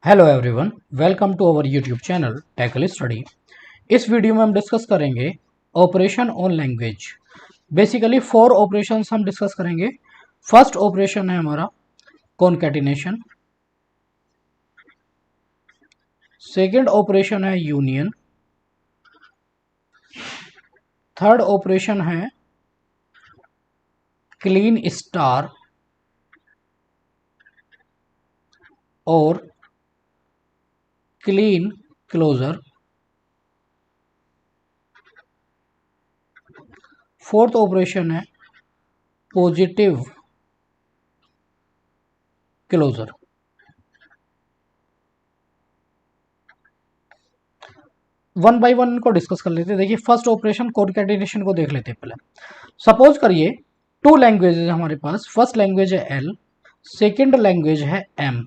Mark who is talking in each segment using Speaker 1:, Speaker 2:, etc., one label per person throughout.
Speaker 1: Hello everyone, welcome to our YouTube channel टेकल study. इस video में हम डिस्कस करेंगे operation on language. Basically 4 operations हम डिस्कस करेंगे। फर्स्ट ऑपरेशन है हमारा कॉन्कैटिनेशन, सेकंड ऑपरेशन है यूनियन, थर्ड ऑपरेशन है क्लीन स्टार और क्लीन क्लोजर, फोर्थ ऑपरेशन है positive closure. One by one इनको डिस्कस कर लेते हैं। देखिए, फर्स्ट ऑपरेशन कॉन्कैटिनेशन को देख लेते हैं पहले। सपोज करिए टू लैंग्वेजेज हमारे पास, फर्स्ट लैंग्वेज है एल, सेकंड लैंग्वेज है एम,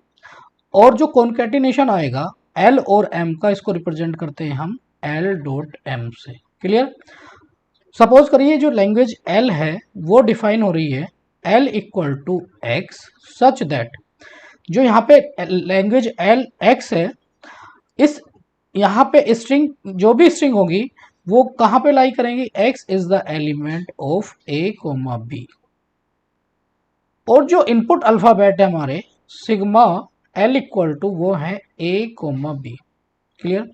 Speaker 1: और जो कॉन्कैटिनेशन आएगा एल और एम का, इसको रिप्रेजेंट करते हैं हम एल डॉट एम से। क्लियर। सपोज करिए जो लैंग्वेज एल है वो डिफाइन हो रही है L equal to X such that, जो यहाँ पे लैंग्वेज एल एक्स है, इस यहाँ पे स्ट्रिंग, जो भी स्ट्रिंग होगी वो कहाँ पे लाई करेंगे, x is the element of a comma B. और जो इनपुट अल्फाबेट है हमारे सिग्मा l इक्वल टू वो है a comma B. Clear.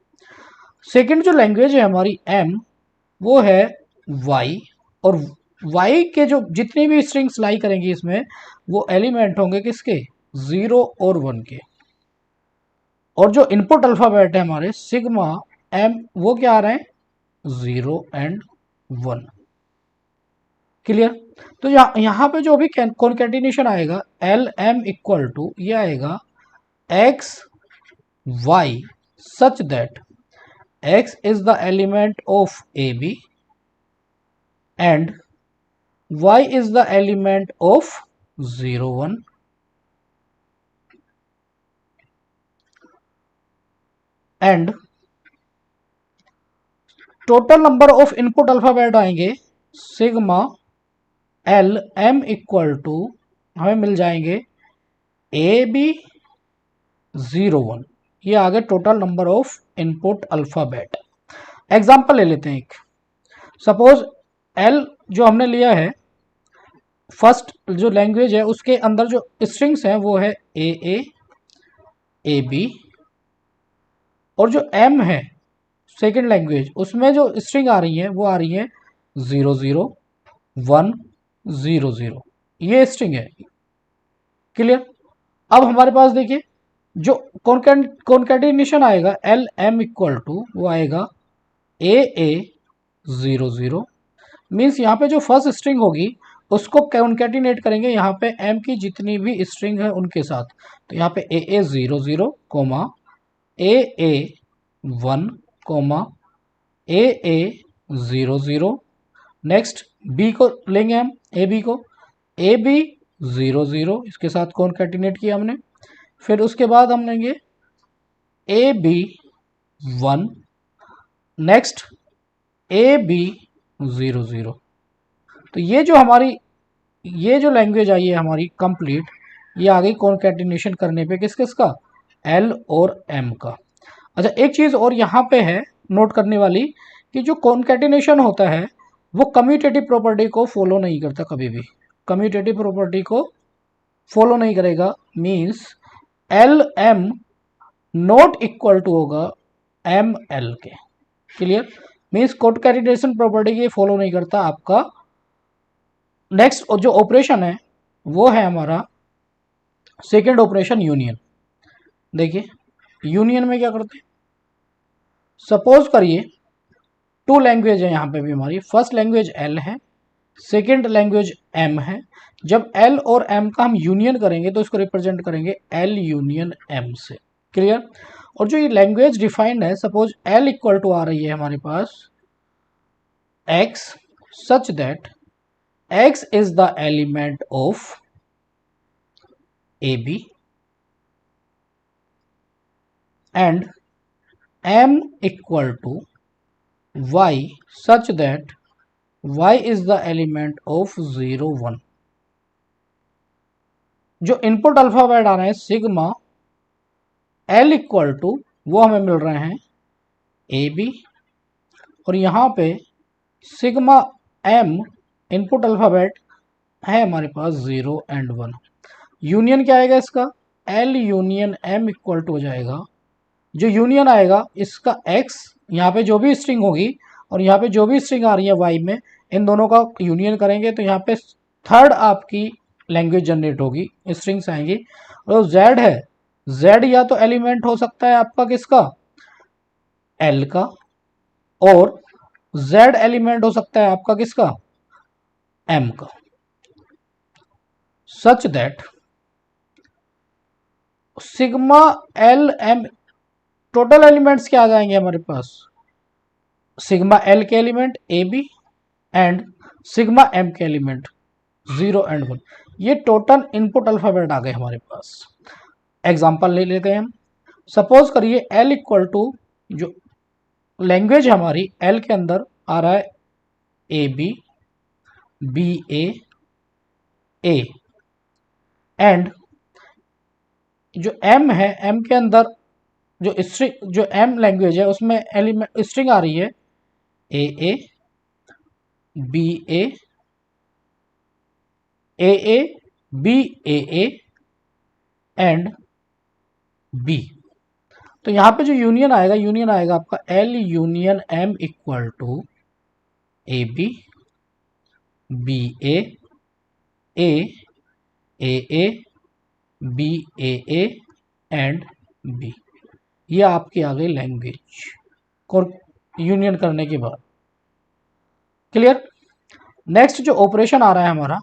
Speaker 1: Second जो लैंग्वेज है हमारी m, वो है y, और y के जो जितनी भी स्ट्रिंग्स लाई करेंगी इसमें, वो एलिमेंट होंगे किसके, 0 और 1 के। और जो इनपुट अल्फाबेट है हमारे सिग्मा एम, वो क्या आ रहे हैं, 0 एंड 1। क्लियर। तो यहाँ पे जो भी कॉन्कैटिनेशन आएगा एल एम इक्वल टू ये आएगा x y such that x is the element of a B and y is the element of 0 1 and total number of input alphabet आएंगे sigma L M equal to हमें मिल जाएंगे ए B 0 1। ये आ गए total number of input alphabet. Example ले लेते हैं एक। सपोज एल जो हमने लिया है, फर्स्ट जो लैंग्वेज है उसके अंदर जो स्ट्रिंग्स हैं वो है ए बी, और जो एम है सेकेंड लैंग्वेज, उसमें जो स्ट्रिंग आ रही है वो आ रही है 0 0 1 0 0। ये स्ट्रिंग है। क्लियर। अब हमारे पास देखिए जो कॉन्कैटिनेशन आएगा एल एम इक्वल टू वो आएगा ए 0 0। मीन्स यहाँ पे जो फर्स्ट स्ट्रिंग होगी उसको कॉन्कैटिनेट करेंगे यहाँ पे एम की जितनी भी स्ट्रिंग है उनके साथ। तो यहाँ पे ए 0 0 कोमा ए 1 कोमा ए 0 0। नेक्स्ट बी को लेंगे हम, ए बी को, ए बी 0 0, इसके साथ कॉन्कैटिनेट किया हमने। फिर उसके बाद हम लेंगे A B 1, next A B 0 0। तो ये जो हमारी ये जो लैंग्वेज आई है हमारी कंप्लीट, ये आ गई कॉन्कैटिनेशन करने पे किस किस का, एल और एम का। अच्छा, एक चीज़ और यहाँ पे है नोट करने वाली कि जो कॉन्कैटिनेशन होता है वो कम्यूटेटिव प्रॉपर्टी को फॉलो नहीं करता कभी भी। कम्यूटेटिव प्रॉपर्टी को फॉलो नहीं करेगा। Means L M not equal to होगा एम एल के। क्लियर। मीन्स कॉन्कैटिनेशन प्रॉपर्टी की फॉलो नहीं करता आपका। नेक्स्ट जो ऑपरेशन है वो है हमारा सेकेंड ऑपरेशन यूनियन। देखिए यूनियन में क्या करते हैं, सपोज करिए टू लैंग्वेज है यहाँ पे भी हमारी, फर्स्ट लैंग्वेज एल है, सेकेंड लैंग्वेज एम है। जब एल और एम का हम यूनियन करेंगे तो इसको रिप्रेजेंट करेंगे एल यूनियन एम से। क्लियर। और जो ये लैंग्वेज डिफाइंड है, सपोज एल इक्वल टू आ रही है हमारे पास x such that x is the element of a B and m equal to y such that y is the element of 0 1। जो इनपुट अल्फाबेट आ रहे हैं सिग्मा एल इक्वल टू वो हमें मिल रहे हैं ए बी, और यहाँ पे सिग्मा एम इनपुट अल्फ़ाबेट है हमारे पास 0 एंड 1। यूनियन क्या आएगा इसका, L union M equal to हो जाएगा, जो यूनियन आएगा इसका एक्स, यहाँ पे जो भी स्ट्रिंग होगी और यहाँ पे जो भी स्ट्रिंग आ रही है वाई में, इन दोनों का यूनियन करेंगे तो यहाँ पे थर्ड आपकी लैंग्वेज जनरेट होगी, स्ट्रिंग्स आएंगी। और जेड है, जेड या तो एलिमेंट हो सकता है आपका किसका, एल का, और जेड एलिमेंट हो सकता है आपका किसका, एम का, such that sigma L M total elements क्या आ जाएंगे हमारे पास, सिग्मा एल के element A B and sigma M के एलिमेंट 0 एंड 1। ये टोटल इनपुट अल्फ़ाबेट आ गए हमारे पास। एग्जांपल ले लेते हैं हम। सपोज करिए एल इक्वल टू, जो लैंग्वेज हमारी एल के अंदर आ रहा है A B, B A and जो एम है, एम के अंदर जो स्ट्रिंग, जो एम लैंग्वेज है उसमें एलिमेंट स्ट्रिंग आ रही है A B A B A and B. तो यहाँ पे जो यूनियन आएगा आपका L union M equal to A B A B A and B. ये आपकी आ गई लैंग्वेज को यूनियन करने के बाद। क्लियर। नेक्स्ट जो ऑपरेशन आ रहा है हमारा,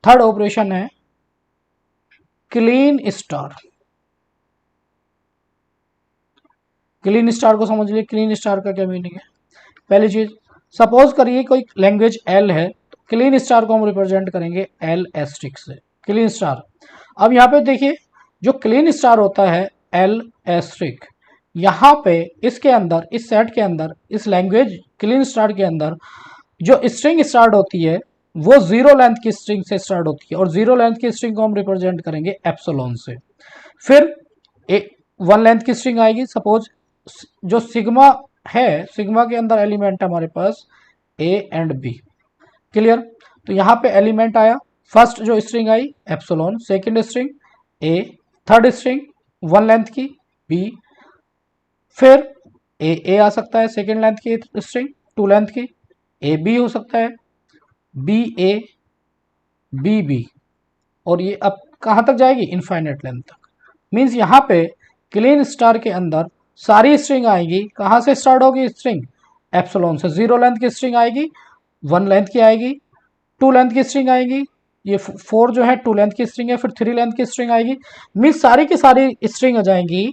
Speaker 1: थर्ड ऑपरेशन है क्लीन स्टार। क्लीन स्टार को समझ लिए, क्लीन स्टार का क्या मीनिंग है। पहली चीज, सपोज करिए कोई लैंग्वेज एल है, तो क्लीन स्टार को हम रिप्रेजेंट करेंगे एल एस्ट्रिक से, क्लीन स्टार। अब यहाँ पे देखिए जो क्लीन स्टार होता है एल एस्ट्रिक, यहाँ पे इसके अंदर, इस सेट के अंदर, इस लैंग्वेज क्लीन स्टार के अंदर जो स्ट्रिंग स्टार्ट होती है वो 0 लेंथ की स्ट्रिंग से स्टार्ट होती है, और 0 लेंथ की स्ट्रिंग को हम रिप्रेजेंट करेंगे एप्सिलॉन से। फिर 1 लेंथ की स्ट्रिंग आएगी। सपोज जो सिग्मा है, सिग्मा के अंदर एलिमेंट है हमारे पास ए एंड बी। क्लियर। तो यहाँ पे एलिमेंट आया, फर्स्ट जो स्ट्रिंग आई एप्सिलॉन, सेकंड स्ट्रिंग ए, थर्ड स्ट्रिंग 1 लेंथ की बी, फिर ए आ सकता है सेकंड लेंथ की स्ट्रिंग, 2 लेंथ की, ए बी हो सकता है बी ए बी बी, और ये अब कहाँ तक जाएगी, इनफाइनेट लेंथ तक। मीन्स यहाँ पे क्लीन स्टार के अंदर सारी स्ट्रिंग आएगी, कहाँ से स्टार्ट होगी स्ट्रिंग, एप्सिलॉन से। 0 लेंथ की स्ट्रिंग आएगी, 1 लेंथ की आएगी, 2 लेंथ की स्ट्रिंग आएगी, ये 4 जो है 2 लेंथ की स्ट्रिंग है, फिर 3 लेंथ की स्ट्रिंग आएगी। मीन्स सारी की सारी स्ट्रिंग आ जाएंगी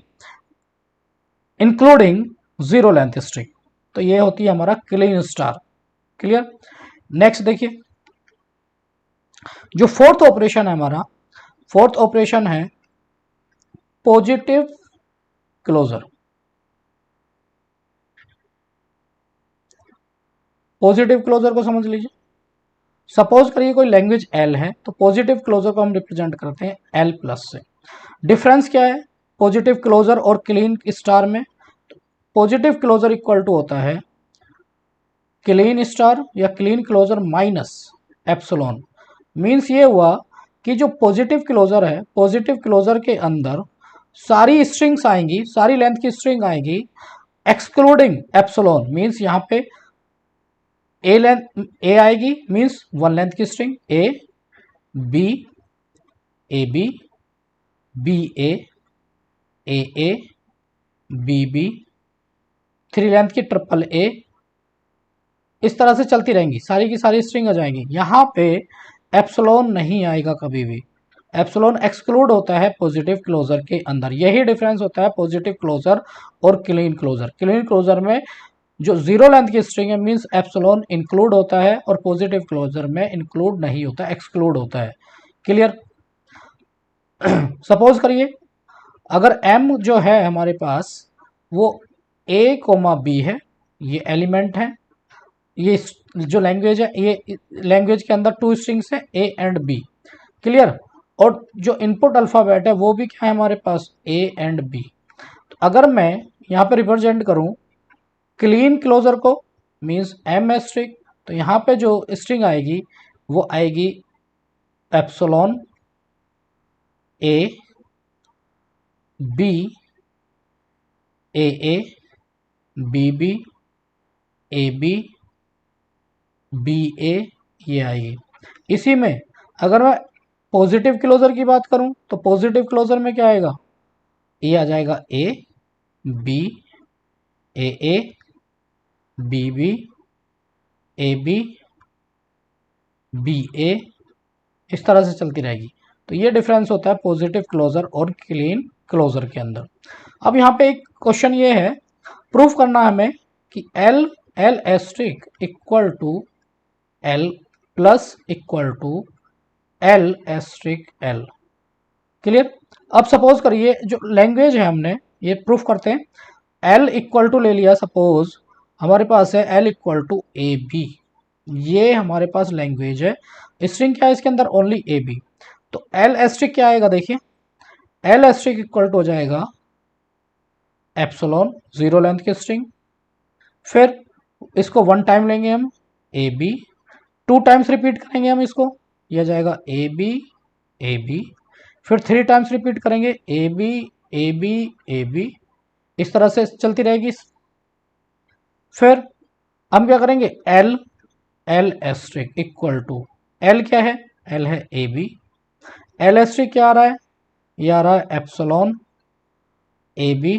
Speaker 1: इंक्लूडिंग 0 लेंथ स्ट्रिंग। तो ये होती है हमारा क्लीन स्टार। क्लियर। नेक्स्ट देखिए, जो फोर्थ ऑपरेशन है हमारा, फोर्थ ऑपरेशन है पॉजिटिव क्लोजर। पॉजिटिव क्लोजर को समझ लीजिए। सपोज करिए कोई लैंग्वेज एल है, तो पॉजिटिव क्लोजर को हम रिप्रेजेंट करते हैं एल प्लस से। डिफरेंस क्या है पॉजिटिव क्लोजर और क्लीन स्टार में? पॉजिटिव क्लोजर इक्वल टू होता है क्लीन स्टार या Kleene closure minus epsilon. Means ये हुआ कि जो पॉजिटिव क्लोजर है, पॉजिटिव क्लोजर के अंदर सारी स्ट्रिंग्स आएंगी, सारी लेंथ की स्ट्रिंग आएगी एक्सक्लूडिंग एप्सिलॉन। मीन्स यहाँ पे ए लेंथ ए आएगी, मीन्स 1 लेंथ की string A B B B A B 3 length की ट्रिपल ए, इस तरह से चलती रहेंगी, सारी की सारी स्ट्रिंग आ जाएंगी। यहाँ पे एप्सिलॉन नहीं आएगा कभी भी, एप्सिलॉन एक्सक्लूड होता है पॉजिटिव क्लोजर के अंदर। यही डिफरेंस होता है पॉजिटिव क्लोजर और क्लीन क्लोजर। क्लीन क्लोजर में जो 0 लेंथ की स्ट्रिंग है मीन्स एप्सिलॉन इंक्लूड होता है, और पॉजिटिव क्लोजर में इंक्लूड नहीं होता, एक्सक्लूड होता है। क्लियर। सपोज करिए अगर m जो है हमारे पास वो a कोमा b है, ये एलिमेंट है, ये जो लैंग्वेज है, ये लैंग्वेज के अंदर 2 स्ट्रिंग्स है a एंड b। क्लियर। और जो इनपुट अल्फ़ाबेट है वो भी क्या है हमारे पास a एंड b। तो अगर मैं यहाँ पे रिप्रेजेंट करूँ क्लीन क्लोजर को, मीन्स एम एस्ट्रिक, तो यहाँ पे जो स्ट्रिंग आएगी वो आएगी epsilon A B A B B A B a, ये आएगी। इसी में अगर मैं पॉजिटिव क्लोजर की बात करूं तो पॉजिटिव क्लोजर में क्या आएगा, ये आ जाएगा A B A B B A B a, इस तरह से चलती रहेगी। तो ये डिफरेंस होता है पॉजिटिव क्लोजर और क्लीन क्लोजर के अंदर। अब यहाँ पे एक क्वेश्चन ये है, प्रूफ करना है हमें कि L asterisk equal to L plus equal to L asterisk L. Clear. अब सपोज करिए जो लैंग्वेज है हमने ये प्रूफ करते हैं, एल इक्वल टू ले लिया, सपोज हमारे पास है L equal to A B, ये हमारे पास लैंग्वेज है। स्ट्रिंग क्या है इसके अंदर, ओनली ए बी। तो एल एस्ट्रिक क्या आएगा, देखिए एल एस्ट्रिक इक्वल टू हो जाएगा एप्सिलॉन, जीरो लेंथ की स्ट्रिंग, फिर इसको वन टाइम लेंगे हम A B, two times repeat करेंगे हम इसको, यह जाएगा ए बी, फिर थ्री टाइम्स रिपीट करेंगे ए बी, इस तरह से चलती रहेगी। फिर हम क्या करेंगे L asterisk equal to, L क्या है, एल है ए बी, एल एस्ट्रिक क्या आ रहा है, ये आ रहा है epsilon A B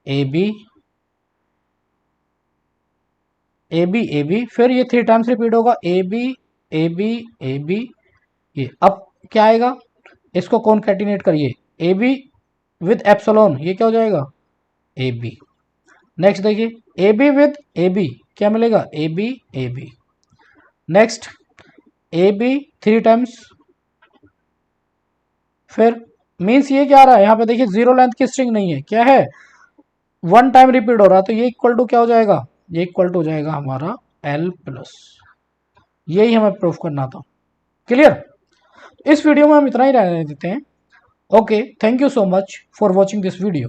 Speaker 1: A B A B, फिर ये थ्री टाइम्स रिपीट होगा ए बी, ये अब क्या आएगा, इसको कॉन्कैटिनेट करिए ए बी विद एप्सिलॉन, ये क्या हो जाएगा ए बी। नेक्स्ट देखिए A B with A B क्या मिलेगा, A B. Next A B three times, फिर मीन्स ये क्या आ रहा है यहाँ पे, देखिए जीरो लेंथ की स्ट्रिंग नहीं है, क्या है वन टाइम रिपीट हो रहा है, तो ये इक्वल टू क्या हो जाएगा, ये इक्वल टू हो जाएगा हमारा एल प्लस। यही हमें प्रूफ करना था। क्लियर। इस वीडियो में हम इतना ही रहने देते हैं। Okay, thank you so much for watching this video.